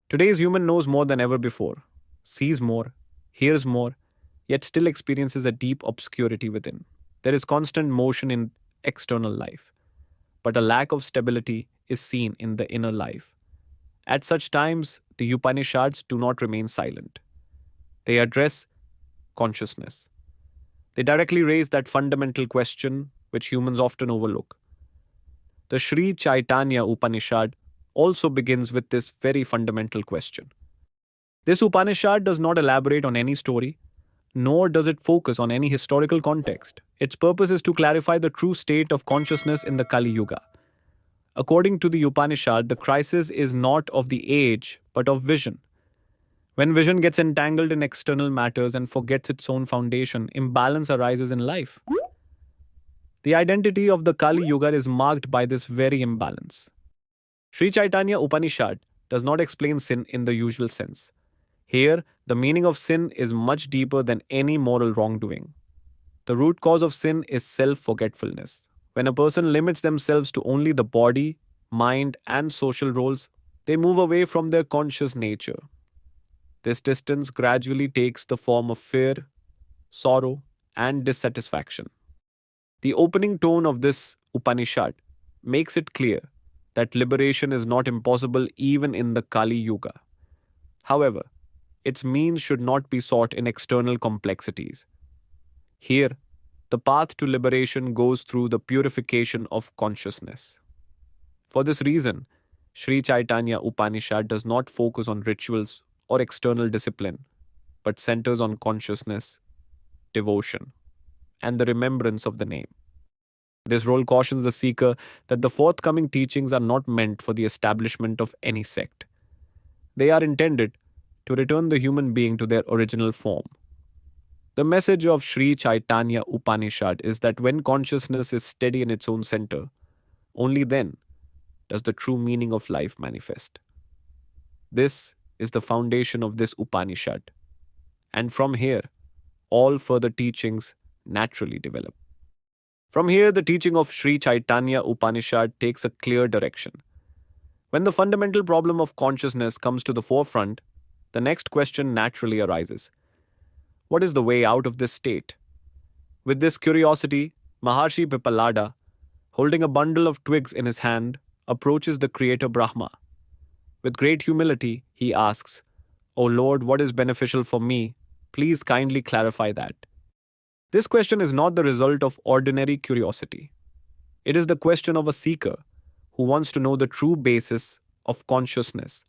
Today's human knows more than ever before, sees more, hears more, yet still experiences a deep obscurity within. There is constant motion in external life, but a lack of stability is seen in the inner life. At such times, the Upanishads do not remain silent. They address consciousness. They directly raise that fundamental question which humans often overlook. The Sri Chaitanya Upanishad also begins with this very fundamental question. This Upanishad does not elaborate on any story, nor does it focus on any historical context. Its purpose is to clarify the true state of consciousness in the Kali Yuga. According to the Upanishad, the crisis is not of the age, but of vision. When vision gets entangled in external matters and forgets its own foundation, imbalance arises in life. The identity of the Kali Yuga is marked by this very imbalance. Sri Chaitanya Upanishad does not explain sin in the usual sense. Here, the meaning of sin is much deeper than any moral wrongdoing. The root cause of sin is self forgetfulness. When a person limits themselves to only the body, mind, and social roles, they move away from their conscious nature. This distance gradually takes the form of fear, sorrow, and dissatisfaction. The opening tone of this Upanishad makes it clear that liberation is not impossible even in the Kali Yuga. However, its means should not be sought in external complexities. Here, the path to liberation goes through the purification of consciousness. For this reason, Sri Chaitanya Upanishad does not focus on rituals or external discipline, but centers on consciousness, devotion, and the remembrance of the name. This role cautions the seeker that the forthcoming teachings are not meant for the establishment of any sect. They are intended to return the human being to their original form. The message of Sri Chaitanya Upanishad is that when consciousness is steady in its own center, only then does the true meaning of life manifest. This is the foundation of this Upanishad, and from here, all further teachings naturally develop. From here, the teaching of Sri Chaitanya Upanishad takes a clear direction. When the fundamental problem of consciousness comes to the forefront, the next question naturally arises. What is the way out of this state? With this curiosity, Maharshi Pippalada, holding a bundle of twigs in his hand, approaches the Creator Brahma. With great humility, he asks, "O Lord, what is beneficial for me? Please kindly clarify that." This question is not the result of ordinary curiosity. It is the question of a seeker who wants to know the true basis of consciousness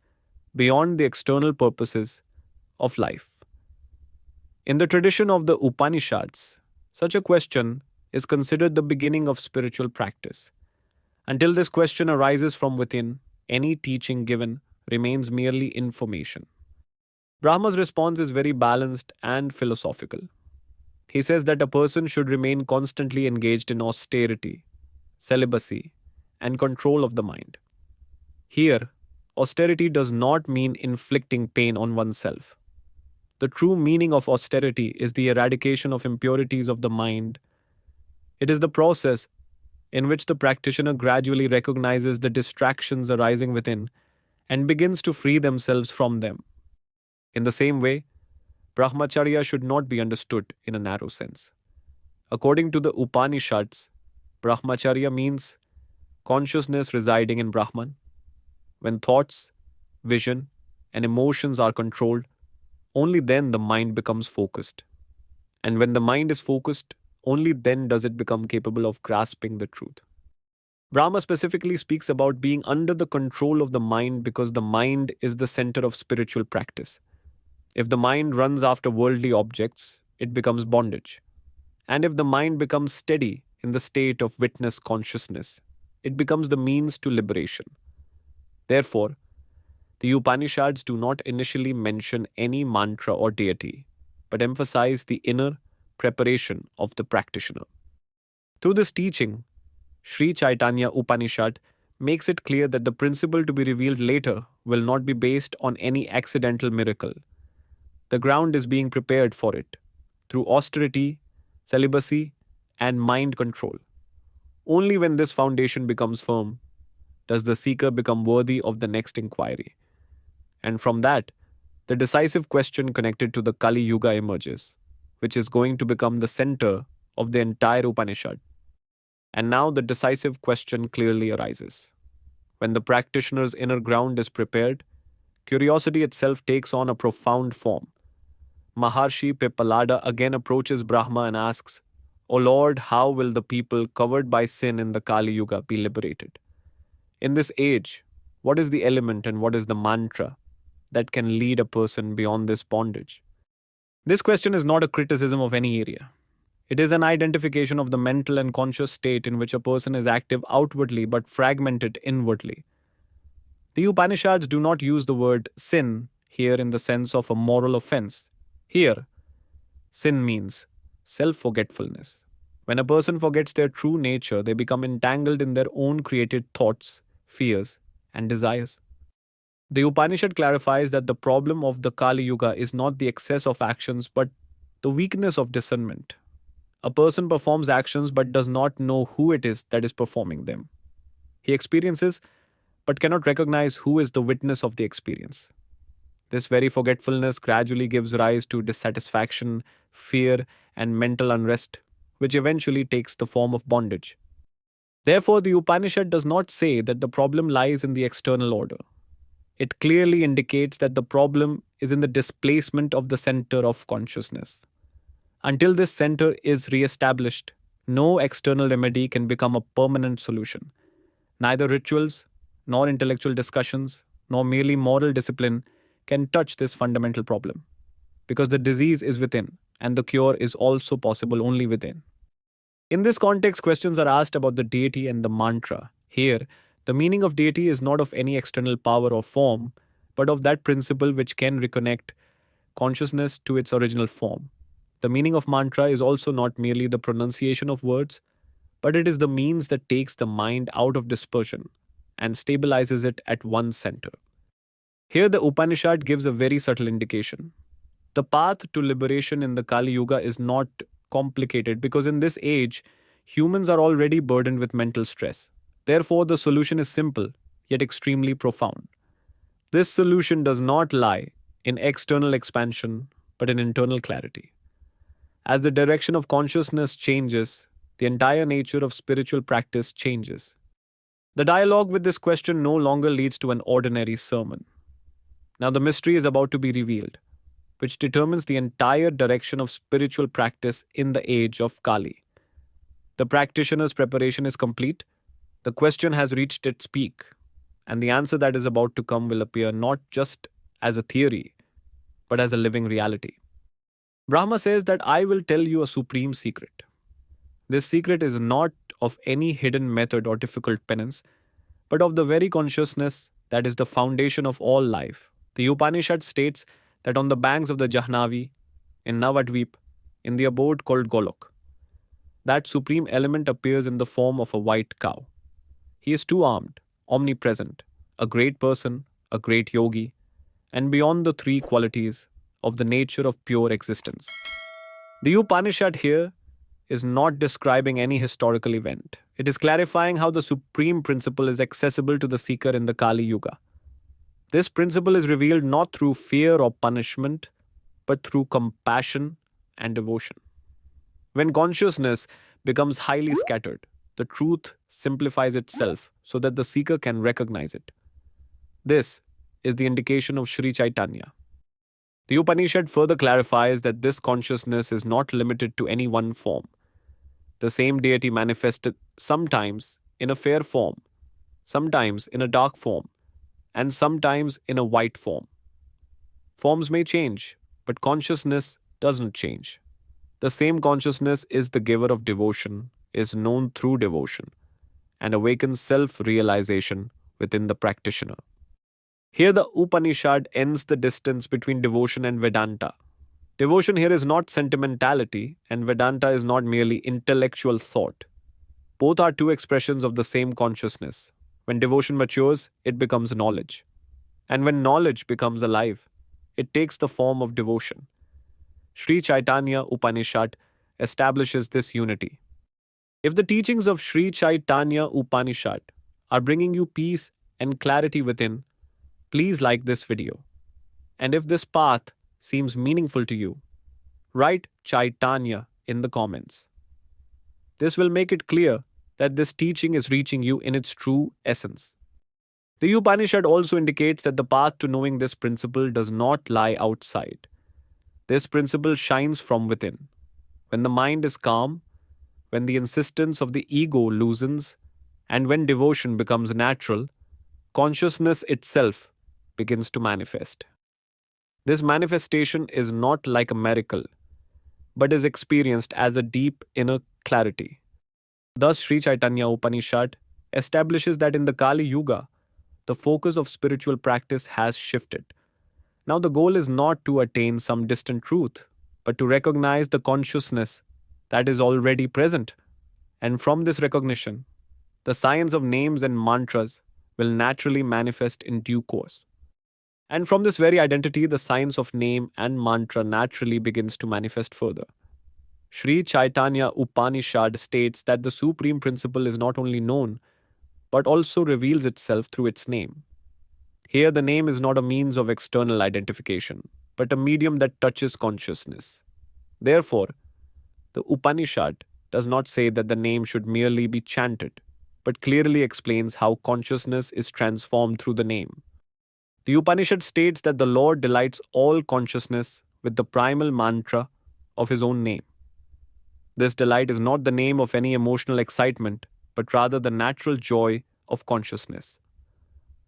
beyond the external purposes of life. In the tradition of the Upanishads, such a question is considered the beginning of spiritual practice. Until this question arises from within, any teaching given remains merely information. Brahma's response is very balanced and philosophical. He says that a person should remain constantly engaged in austerity, celibacy, and control of the mind. Here, austerity does not mean inflicting pain on oneself. The true meaning of austerity is the eradication of impurities of the mind. It is the process in which the practitioner gradually recognizes the distractions arising within and begins to free themselves from them. In the same way, Brahmacharya should not be understood in a narrow sense. According to the Upanishads, Brahmacharya means consciousness residing in Brahman. When thoughts, vision, and emotions are controlled, only then the mind becomes focused. And when the mind is focused, only then does it become capable of grasping the truth. Brahma specifically speaks about being under the control of the mind because the mind is the center of spiritual practice. If the mind runs after worldly objects, it becomes bondage. And if the mind becomes steady in the state of witness consciousness, it becomes the means to liberation. Therefore, the Upanishads do not initially mention any mantra or deity, but emphasize the inner preparation of the practitioner. Through this teaching, Sri Chaitanya Upanishad makes it clear that the principle to be revealed later will not be based on any accidental miracle. The ground is being prepared for it through austerity, celibacy, and mind control. Only when this foundation becomes firm does the seeker become worthy of the next inquiry. And from that, the decisive question connected to the Kali Yuga emerges, which is going to become the center of the entire Upanishad. And now the decisive question clearly arises. When the practitioner's inner ground is prepared, curiosity itself takes on a profound form. Maharshi Pippalada again approaches Brahma and asks, O Lord, how will the people covered by sin in the Kali Yuga be liberated? In this age, what is the element and what is the mantra that can lead a person beyond this bondage? This question is not a criticism of any area. It is an identification of the mental and conscious state in which a person is active outwardly but fragmented inwardly. The Upanishads do not use the word sin here in the sense of a moral offense. Here, sin means self forgetfulness. When a person forgets their true nature, they become entangled in their own created thoughts, fears, and desires. The Upanishad clarifies that the problem of the Kali Yuga is not the excess of actions but the weakness of discernment. A person performs actions but does not know who it is that is performing them. He experiences but cannot recognize who is the witness of the experience. This very forgetfulness gradually gives rise to dissatisfaction, fear, and mental unrest, which eventually takes the form of bondage. Therefore, the Upanishad does not say that the problem lies in the external order. It clearly indicates that the problem is in the displacement of the center of consciousness. Until this center is re-established, no external remedy can become a permanent solution. Neither rituals, nor intellectual discussions, nor merely moral discipline can touch this fundamental problem. Because the disease is within, and the cure is also possible only within. In this context, questions are asked about the deity and the mantra. Here, the meaning of deity is not of any external power or form, but of that principle which can reconnect consciousness to its original form. The meaning of mantra is also not merely the pronunciation of words, but it is the means that takes the mind out of dispersion and stabilizes it at one center. Here, the Upanishad gives a very subtle indication. The path to liberation in the Kali Yuga is not complicated because in this age, humans are already burdened with mental stress. Therefore, the solution is simple, yet extremely profound. This solution does not lie in external expansion, but in internal clarity. As the direction of consciousness changes, the entire nature of spiritual practice changes. The dialogue with this question no longer leads to an ordinary sermon. Now, the mystery is about to be revealed, which determines the entire direction of spiritual practice in the age of Kali. The practitioner's preparation is complete, the question has reached its peak, and the answer that is about to come will appear not just as a theory, but as a living reality. Brahma says that I will tell you a supreme secret. This secret is not of any hidden method or difficult penance, but of the very consciousness that is the foundation of all life. The Upanishad states that on the banks of the Jahnavi, in Navadvip, in the abode called Golok, that supreme element appears in the form of a white cow. He is two-armed, omnipresent, a great person, a great yogi, and beyond the three qualities of the nature of pure existence. The Upanishad here is not describing any historical event. It is clarifying how the supreme principle is accessible to the seeker in the Kali Yuga. This principle is revealed not through fear or punishment, but through compassion and devotion. When consciousness becomes highly scattered, the truth simplifies itself so that the seeker can recognize it. This is the indication of Sri Chaitanya. The Upanishad further clarifies that this consciousness is not limited to any one form. The same deity manifested sometimes in a fair form, sometimes in a dark form, and sometimes in a white form. Forms may change, but consciousness doesn't change. The same consciousness is the giver of devotion, is known through devotion, and awakens self-realization within the practitioner. Here the Upanishad ends the distance between devotion and Vedanta. Devotion here is not sentimentality, and Vedanta is not merely intellectual thought. Both are two expressions of the same consciousness. When devotion matures, it becomes knowledge. And when knowledge becomes alive, it takes the form of devotion. Sri Chaitanya Upanishad establishes this unity. If the teachings of Sri Chaitanya Upanishad are bringing you peace and clarity within, please like this video. And if this path seems meaningful to you, write Chaitanya in the comments. This will make it clear that this teaching is reaching you in its true essence. The Upanishad also indicates that the path to knowing this principle does not lie outside. This principle shines from within. When the mind is calm, when the insistence of the ego loosens, and when devotion becomes natural, consciousness itself begins to manifest. This manifestation is not like a miracle, but is experienced as a deep inner clarity. Thus, Sri Chaitanya Upanishad establishes that in the Kali Yuga, the focus of spiritual practice has shifted. Now, the goal is not to attain some distant truth, but to recognize the consciousness that is already present. And from this recognition, the science of names and mantras will naturally manifest in due course. And from this very identity, the science of name and mantra naturally begins to manifest further. Sri Chaitanya Upanishad states that the supreme principle is not only known, but also reveals itself through its name. Here, the name is not a means of external identification, but a medium that touches consciousness. Therefore, the Upanishad does not say that the name should merely be chanted, but clearly explains how consciousness is transformed through the name. The Upanishad states that the Lord delights all consciousness with the primal mantra of his own name. This delight is not the name of any emotional excitement, but rather the natural joy of consciousness.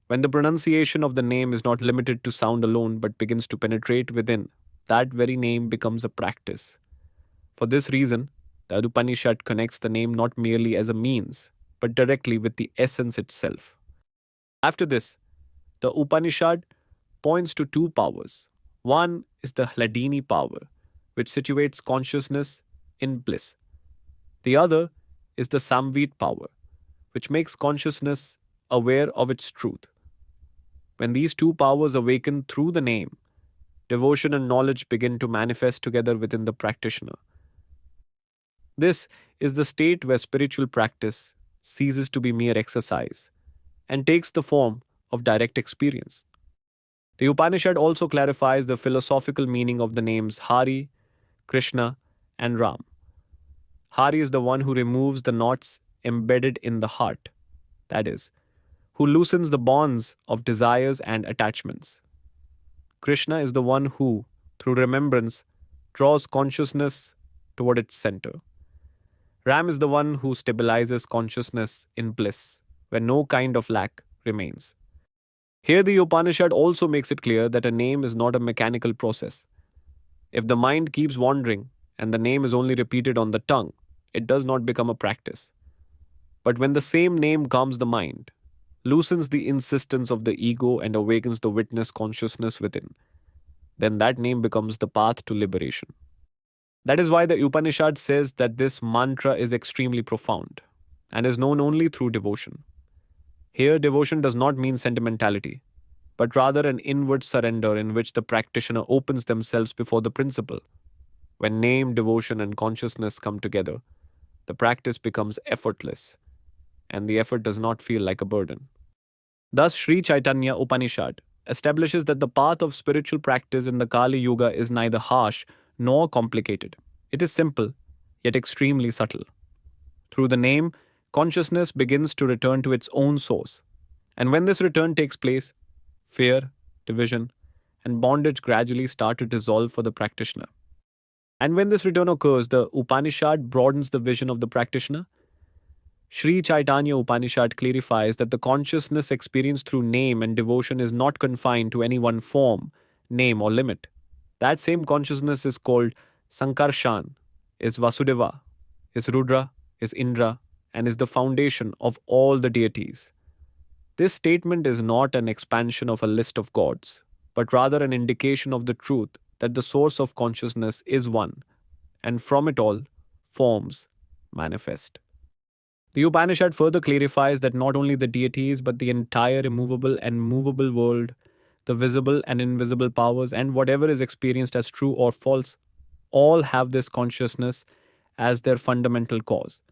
When the pronunciation of the name is not limited to sound alone but begins to penetrate within, that very name becomes a practice. For this reason, the Upanishad connects the name not merely as a means, but directly with the essence itself. After this, the Upanishad points to two powers. One is the Hladini power, which situates consciousness in bliss. The other is the Samvit power, which makes consciousness aware of its truth. When these two powers awaken through the name, devotion and knowledge begin to manifest together within the practitioner. This is the state where spiritual practice ceases to be mere exercise and takes the form of direct experience. The Upanishad also clarifies the philosophical meaning of the names Hari, Krishna, and Ram. Hari is the one who removes the knots embedded in the heart, that is, who loosens the bonds of desires and attachments. Krishna is the one who, through remembrance, draws consciousness toward its center. Ram is the one who stabilizes consciousness in bliss, where no kind of lack remains. Here, the Upanishad also makes it clear that a name is not a mechanical process. If the mind keeps wandering and the name is only repeated on the tongue, it does not become a practice. But when the same name calms the mind, loosens the insistence of the ego, and awakens the witness consciousness within, then that name becomes the path to liberation. That is why the Upanishad says that this mantra is extremely profound and is known only through devotion. Here, devotion does not mean sentimentality, but rather an inward surrender in which the practitioner opens themselves before the principle. When name, devotion, and consciousness come together, the practice becomes effortless, and the effort does not feel like a burden. Thus, Sri Chaitanya Upanishad establishes that the path of spiritual practice in the Kali Yuga is neither harsh nor complicated. It is simple, yet extremely subtle. Through the name, consciousness begins to return to its own source. And when this return takes place, fear, division, and bondage gradually start to dissolve for the practitioner. And when this return occurs, the Upanishad broadens the vision of the practitioner. Sri Chaitanya Upanishad clarifies that the consciousness experienced through name and devotion is not confined to any one form, name, or limit. That same consciousness is called Sankarshan, is Vasudeva, is Rudra, is Indra, and is the foundation of all the deities. This statement is not an expansion of a list of gods, but rather an indication of the truth that the source of consciousness is one, and from it all, forms manifest. The Upanishad further clarifies that not only the deities but the entire immovable and movable world, the visible and invisible powers, and whatever is experienced as true or false, all have this consciousness as their fundamental cause.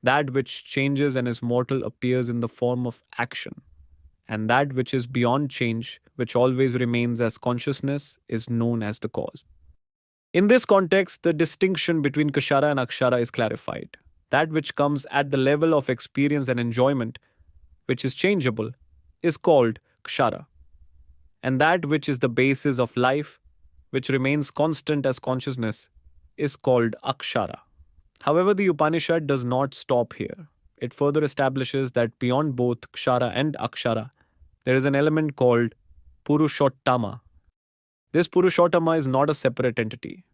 That which changes and is mortal appears in the form of action, and that which is beyond change, which always remains as consciousness, is known as the cause. In this context, the distinction between Kshara and Akshara is clarified. That which comes at the level of experience and enjoyment, which is changeable, is called Kshara, and that which is the basis of life, which remains constant as consciousness, is called Akshara. However, the Upanishad does not stop here. It further establishes that beyond both Kshara and Akshara, there is an element called Purushottama. This Purushottama is not a separate entity.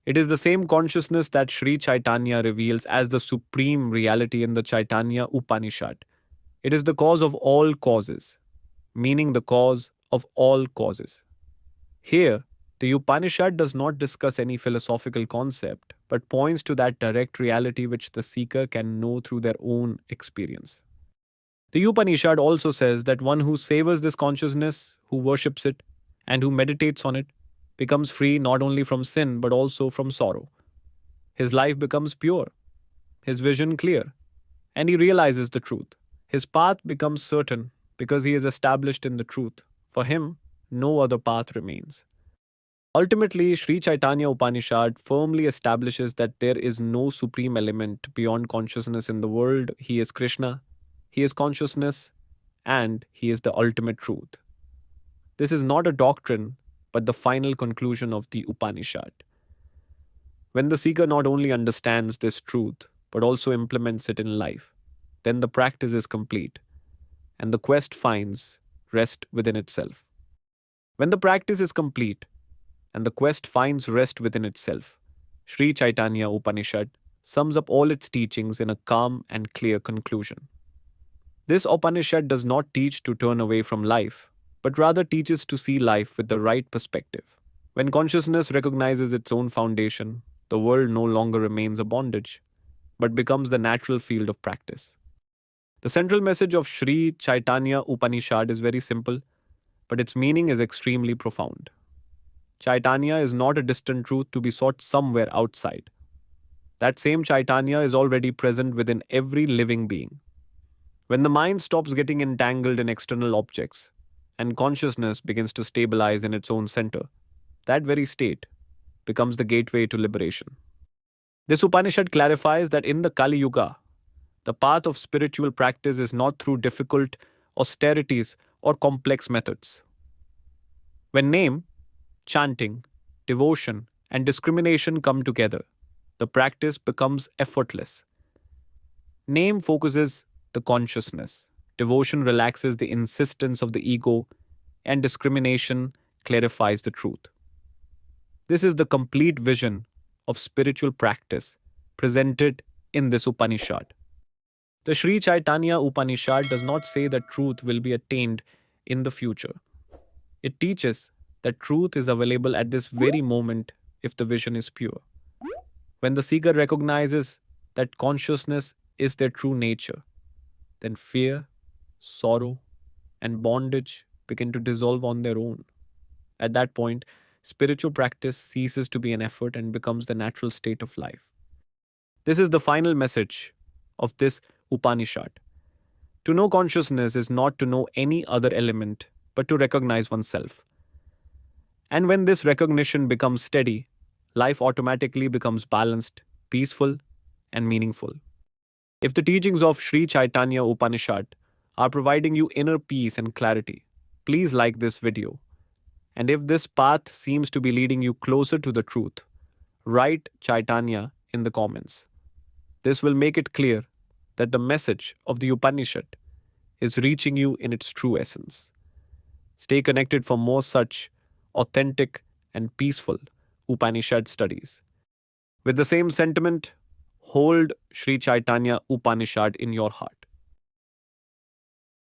It is the same consciousness that Sri Chaitanya reveals as the supreme reality in the Chaitanya Upanishad. It is the cause of all causes, meaning the cause of all causes. Here, the Upanishad does not discuss any philosophical concept, but points to that direct reality which the seeker can know through their own experience. The Upanishad also says that one who savors this consciousness, who worships it, and who meditates on it, becomes free not only from sin but also from sorrow. His life becomes pure, his vision clear, and he realizes the truth. His path becomes certain because he is established in the truth. For him, no other path remains. Ultimately, Sri Chaitanya Upanishad firmly establishes that there is no supreme element beyond consciousness in the world. He is Krishna, he is consciousness, and he is the ultimate truth. This is not a doctrine, but the final conclusion of the Upanishad. When the seeker not only understands this truth, but also implements it in life, then the practice is complete, and the quest finds rest within itself. When the practice is complete, and the quest finds rest within itself, Sri Chaitanya Upanishad sums up all its teachings in a calm and clear conclusion. This Upanishad does not teach to turn away from life, but rather teaches to see life with the right perspective. When consciousness recognizes its own foundation, the world no longer remains a bondage, but becomes the natural field of practice. The central message of Sri Chaitanya Upanishad is very simple, but its meaning is extremely profound. Chaitanya is not a distant truth to be sought somewhere outside. That same Chaitanya is already present within every living being. When the mind stops getting entangled in external objects, and consciousness begins to stabilize in its own center, that very state becomes the gateway to liberation. This Upanishad clarifies that in the Kali Yuga, the path of spiritual practice is not through difficult austerities or complex methods. When name, chanting, devotion, and discrimination come together, the practice becomes effortless. Name focuses the consciousness, devotion relaxes the insistence of the ego, and discrimination clarifies the truth. This is the complete vision of spiritual practice presented in this Upanishad. The Sri Chaitanya Upanishad does not say that truth will be attained in the future. It teaches that truth is available at this very moment if the vision is pure. When the seeker recognizes that consciousness is their true nature, then fear, sorrow, and bondage begin to dissolve on their own. At that point, spiritual practice ceases to be an effort and becomes the natural state of life. This is the final message of this Upanishad. To know consciousness is not to know any other element, but to recognize oneself. And when this recognition becomes steady, life automatically becomes balanced, peaceful, and meaningful. If the teachings of Sri Chaitanya Upanishad are providing you inner peace and clarity, please like this video. And if this path seems to be leading you closer to the truth, write Chaitanya in the comments. This will make it clear that the message of the Upanishad is reaching you in its true essence. Stay connected for more such authentic and peaceful Upanishad studies. With the same sentiment, hold Sri Chaitanya Upanishad in your heart.